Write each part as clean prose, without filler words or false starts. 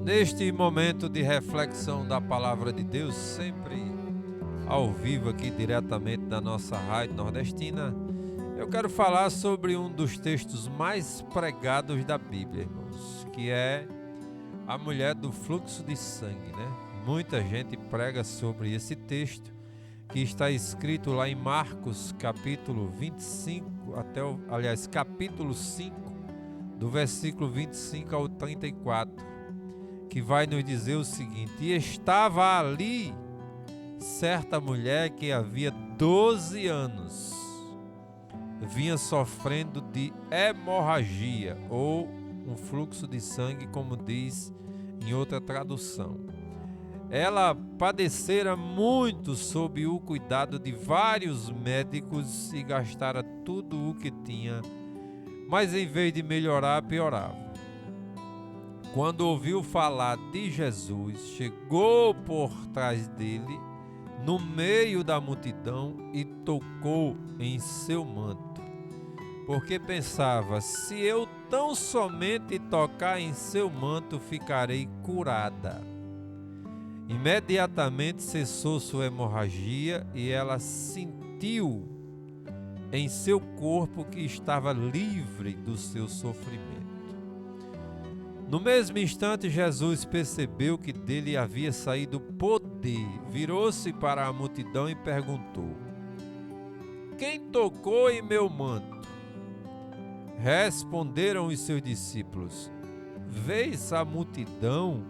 Neste momento de reflexão da Palavra de Deus, sempre ao vivo aqui diretamente da nossa Rádio Nordestina, eu quero falar sobre um dos textos mais pregados da Bíblia, irmãos, que é a mulher do fluxo de sangue, né? Muita gente prega sobre esse texto, que está escrito lá em Marcos, capítulo 25, capítulo 5, do versículo 25 ao 34, que vai nos dizer o seguinte: e estava ali certa mulher que havia 12 anos vinha sofrendo de hemorragia, ou um fluxo de sangue, como diz em outra tradução. Ela padecera muito sob o cuidado de vários médicos e gastara tudo o que tinha, mas em vez de melhorar, piorava. Quando ouviu falar de Jesus, chegou por trás dele, no meio da multidão, e tocou em seu manto, porque pensava: se eu tão somente tocar em seu manto, ficarei curada. Imediatamente cessou sua hemorragia e ela sentiu em seu corpo que estava livre do seu sofrimento. No mesmo instante, Jesus percebeu que dele havia saído poder, virou-se para a multidão e perguntou: quem tocou em meu manto? Responderam os seus discípulos: vês a multidão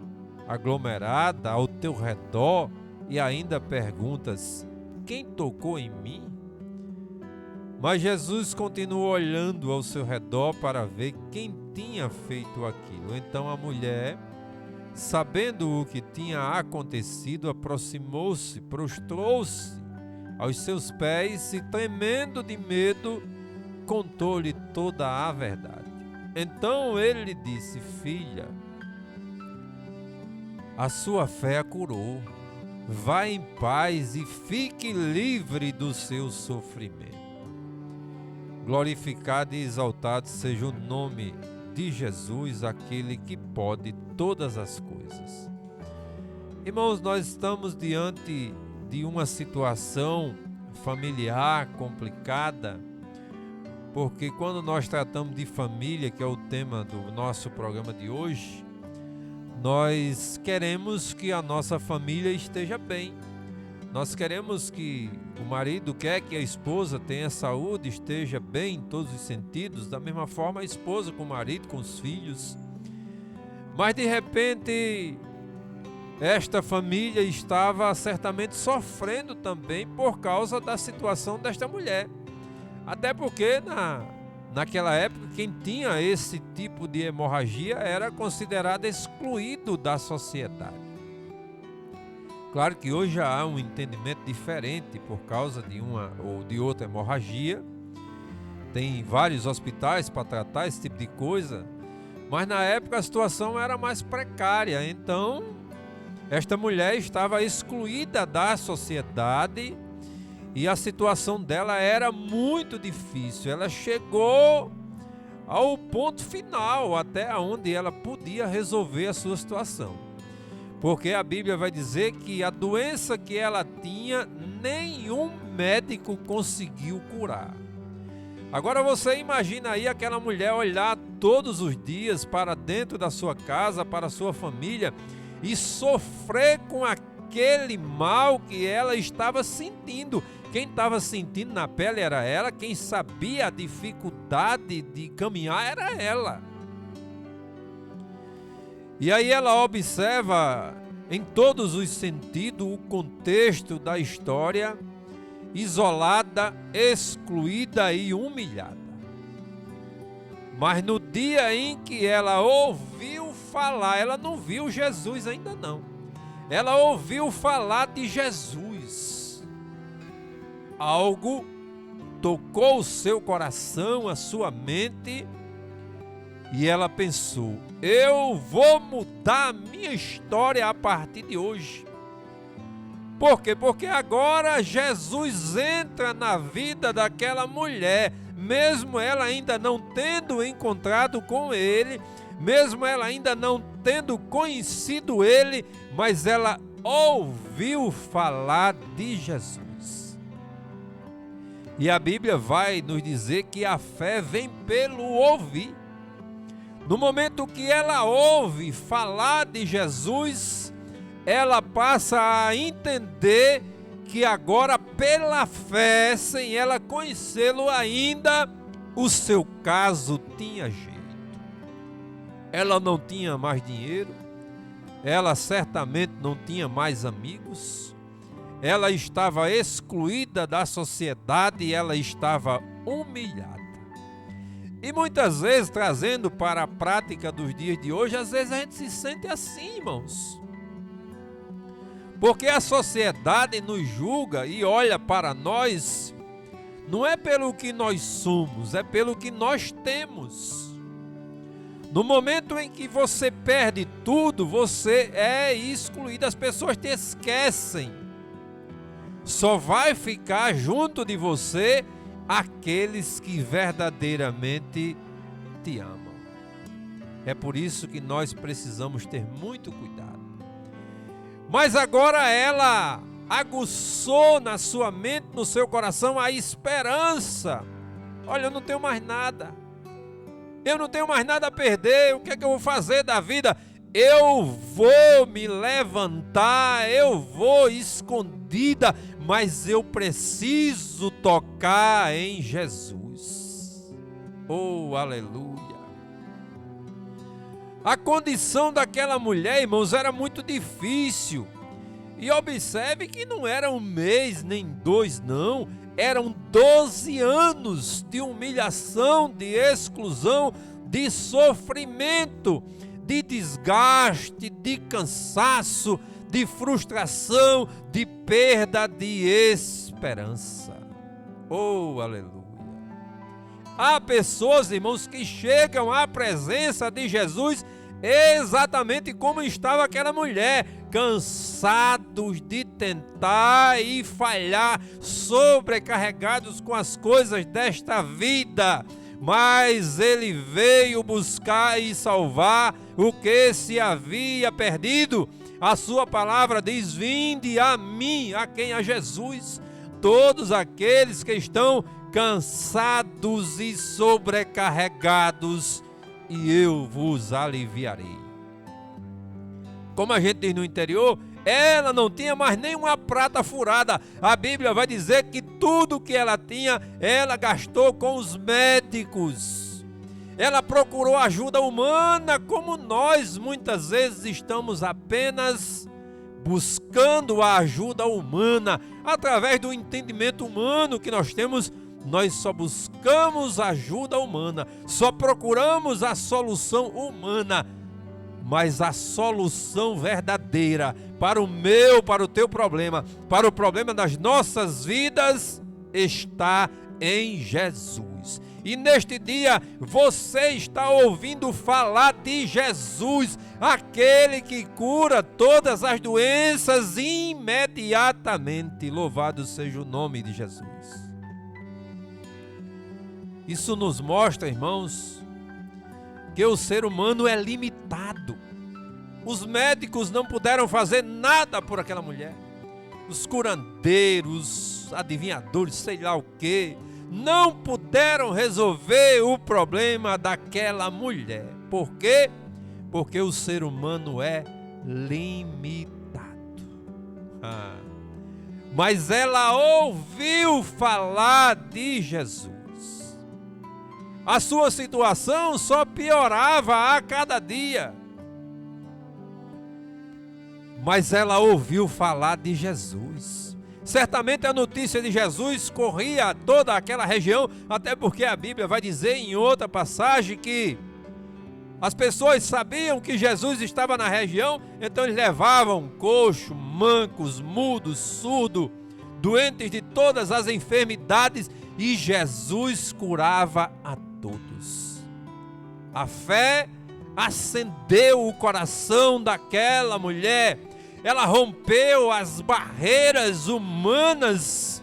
aglomerada ao teu redor e ainda perguntas: quem tocou em mim? Mas Jesus continuou olhando ao seu redor para ver quem tinha feito aquilo. Então a mulher, sabendo o que tinha acontecido, aproximou-se, prostrou-se aos seus pés e, tremendo de medo, contou-lhe toda a verdade. Então ele lhe disse: filha, a sua fé a curou. Vá em paz e fique livre do seu sofrimento. Glorificado e exaltado seja o nome de Jesus, aquele que pode todas as coisas. Irmãos, nós estamos diante de uma situação familiar complicada, porque quando nós tratamos de família, que é o tema do nosso programa de hoje, nós queremos que a nossa família esteja bem. Nós queremos que o marido quer que a esposa tenha saúde, esteja bem em todos os sentidos, da mesma forma a esposa com o marido, com os filhos. Mas de repente, esta família estava certamente sofrendo também por causa da situação desta mulher. Até porque naquela época, quem tinha esse tipo de hemorragia era considerado excluído da sociedade. Claro que hoje já há um entendimento diferente por causa de uma ou de outra hemorragia. Tem vários hospitais para tratar esse tipo de coisa, mas na época a situação era mais precária. Então, esta mulher estava excluída da sociedade e a situação dela era muito difícil. Ela chegou ao ponto final, até onde ela podia resolver a sua situação. Porque a Bíblia vai dizer que a doença que ela tinha, nenhum médico conseguiu curar. Agora você imagina aí aquela mulher olhar todos os dias para dentro da sua casa, para a sua família, e sofrer com aquele mal que ela estava sentindo. Quem estava sentindo na pele era ela, quem sabia a dificuldade de caminhar era ela. E aí ela observa em todos os sentidos o contexto da história, isolada, excluída e humilhada. Mas no dia em que ela ouviu falar, ela não viu Jesus ainda não. Ela ouviu falar de Jesus. Algo tocou o seu coração, a sua mente, e ela pensou: eu vou mudar a minha história a partir de hoje. Por quê? Porque agora Jesus entra na vida daquela mulher, mesmo ela ainda não tendo encontrado com ele, mesmo ela ainda não tendo conhecido ele, mas ela ouviu falar de Jesus. E a Bíblia vai nos dizer que a fé vem pelo ouvir. No momento que ela ouve falar de Jesus, ela passa a entender que agora, pela fé, sem ela conhecê-lo ainda, o seu caso tinha jeito. Ela não tinha mais dinheiro, ela certamente não tinha mais amigos, ela estava excluída da sociedade, ela estava humilhada. E muitas vezes, trazendo para a prática dos dias de hoje, às vezes a gente se sente assim, irmãos. Porque a sociedade nos julga e olha para nós, não é pelo que nós somos, é pelo que nós temos. No momento em que você perde tudo, você é excluído, as pessoas te esquecem. Só vai ficar junto de você aqueles que verdadeiramente te amam. É por isso que nós precisamos ter muito cuidado. Mas agora ela aguçou na sua mente, no seu coração, a esperança. Olha, eu não tenho mais nada. Eu não tenho mais nada a perder. O que é que eu vou fazer da vida? Eu vou me levantar, eu vou escondida, mas eu preciso tocar em Jesus. Oh, aleluia! A condição daquela mulher, irmãos, era muito difícil. E observe que não era um mês, nem 2, não. Eram 12 anos de humilhação, de exclusão, de sofrimento, de desgaste, de cansaço, de frustração, de perda de esperança. Oh, aleluia! Há pessoas, irmãos, que chegam à presença de Jesus exatamente como estava aquela mulher, cansados de tentar e falhar, sobrecarregados com as coisas desta vida. Mas ele veio buscar e salvar o que se havia perdido. A sua palavra diz: vinde a mim, a quem? A Jesus, todos aqueles que estão cansados e sobrecarregados, e eu vos aliviarei. Como a gente diz no interior, ela não tinha mais nenhuma prata furada. A Bíblia vai dizer que tudo que ela tinha, ela gastou com os médicos. Ela procurou ajuda humana, como nós muitas vezes estamos apenas buscando a ajuda humana. Através do entendimento humano que nós temos, nós só buscamos ajuda humana, só procuramos a solução humana. Mas a solução verdadeira para o meu, para o teu problema, para o problema das nossas vidas, está em Jesus. E neste dia você está ouvindo falar de Jesus, aquele que cura todas as doenças imediatamente. Louvado seja o nome de Jesus. Isso nos mostra, irmãos, que o ser humano é limitado. Os médicos não puderam fazer nada por aquela mulher. Os curandeiros, adivinhadores, sei lá o quê, não puderam resolver o problema daquela mulher. Por quê? Porque o ser humano é limitado. Mas ela ouviu falar de Jesus. A sua situação só piorava a cada dia. Mas ela ouviu falar de Jesus. Certamente a notícia de Jesus corria a toda aquela região, até porque a Bíblia vai dizer em outra passagem que as pessoas sabiam que Jesus estava na região, então eles levavam coxo, mancos, mudos, surdo, doentes de todas as enfermidades, e Jesus curava a todos. A fé acendeu o coração daquela mulher. Ela rompeu as barreiras humanas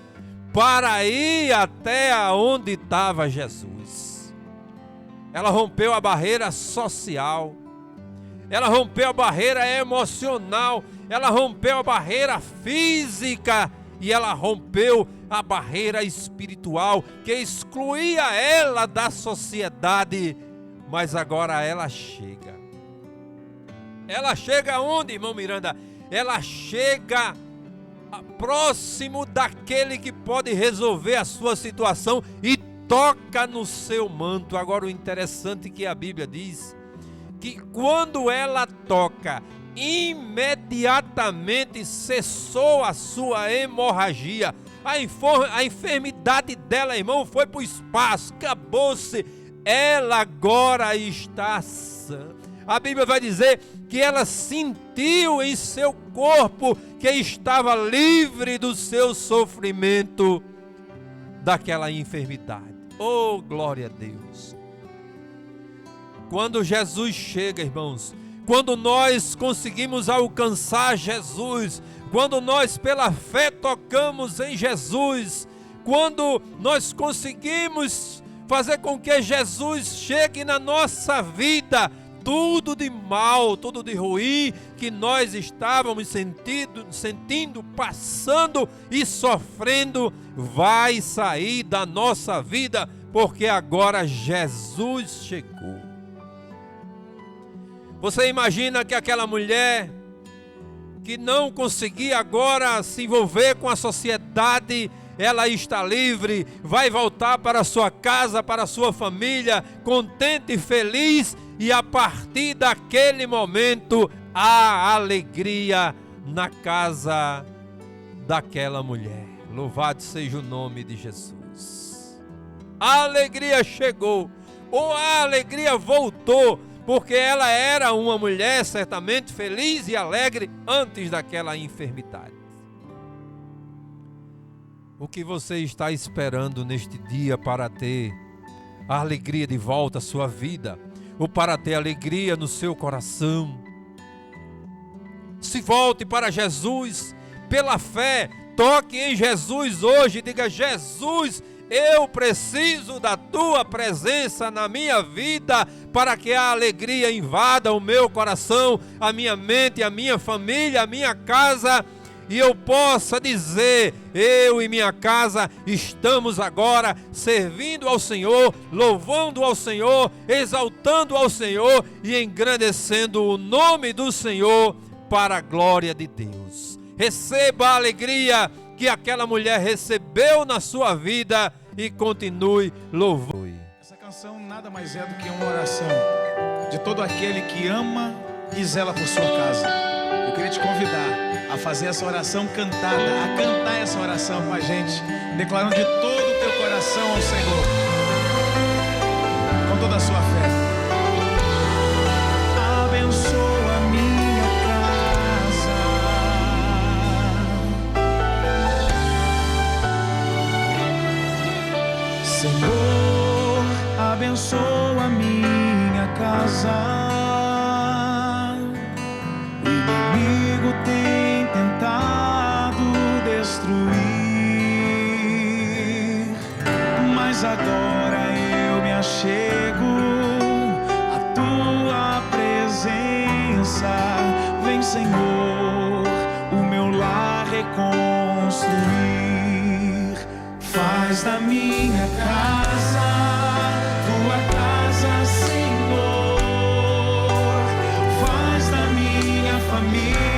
para ir até onde estava Jesus. Ela rompeu a barreira social. ela rompeu a barreira emocional, ela rompeu a barreira física e ela rompeu a barreira espiritual que excluía ela da sociedade. Mas agora ela chega. Ela chega aonde, irmão Miranda? Ela chega próximo daquele que pode resolver a sua situação e toca no seu manto. Agora o interessante é que a Bíblia diz que quando ela toca, imediatamente cessou a sua hemorragia. A enfermidade dela, irmão, foi para o espaço, acabou-se. Ela agora está sã. A Bíblia vai dizer que ela sentiu em seu corpo que estava livre do seu sofrimento, daquela enfermidade. Oh, glória a Deus! Quando Jesus chega, irmãos, quando nós conseguimos alcançar Jesus, quando nós pela fé tocamos em Jesus, quando nós conseguimos fazer com que Jesus chegue na nossa vida, tudo de mal, tudo de ruim que nós estávamos sentindo, passando e sofrendo, vai sair da nossa vida, porque agora Jesus chegou. Você imagina que aquela mulher que não conseguia agora se envolver com a sociedade, ela está livre, vai voltar para a sua casa, para a sua família, contente e feliz, e a partir daquele momento, há alegria na casa daquela mulher. Louvado seja o nome de Jesus. A alegria chegou, ou a alegria voltou, porque ela era uma mulher certamente feliz e alegre antes daquela enfermidade. O que você está esperando neste dia para ter a alegria de volta à sua vida, ou para ter alegria no seu coração? Se volte para Jesus pela fé, toque em Jesus hoje, diga: Jesus, eu preciso da tua presença na minha vida para que a alegria invada o meu coração, a minha mente, a minha família, a minha casa, e eu possa dizer: eu e minha casa estamos agora servindo ao Senhor, louvando ao Senhor, exaltando ao Senhor e engrandecendo o nome do Senhor para a glória de Deus. Receba a alegria que aquela mulher recebeu na sua vida e continue louvando. Essa canção nada mais é do que uma oração de todo aquele que ama e zela por sua casa. Eu queria te convidar a fazer essa oração cantada, a cantar essa oração com a gente, declarando de todo o teu coração ao Senhor, com toda a sua fé. Abençoa a minha casa, Senhor, abençoa a minha casa. O inimigo tem tentado destruir, mas agora eu me achego à tua presença. Vem, Senhor, o meu lar reconstruir. Faz da minha casa tua casa, Senhor. Faz da minha família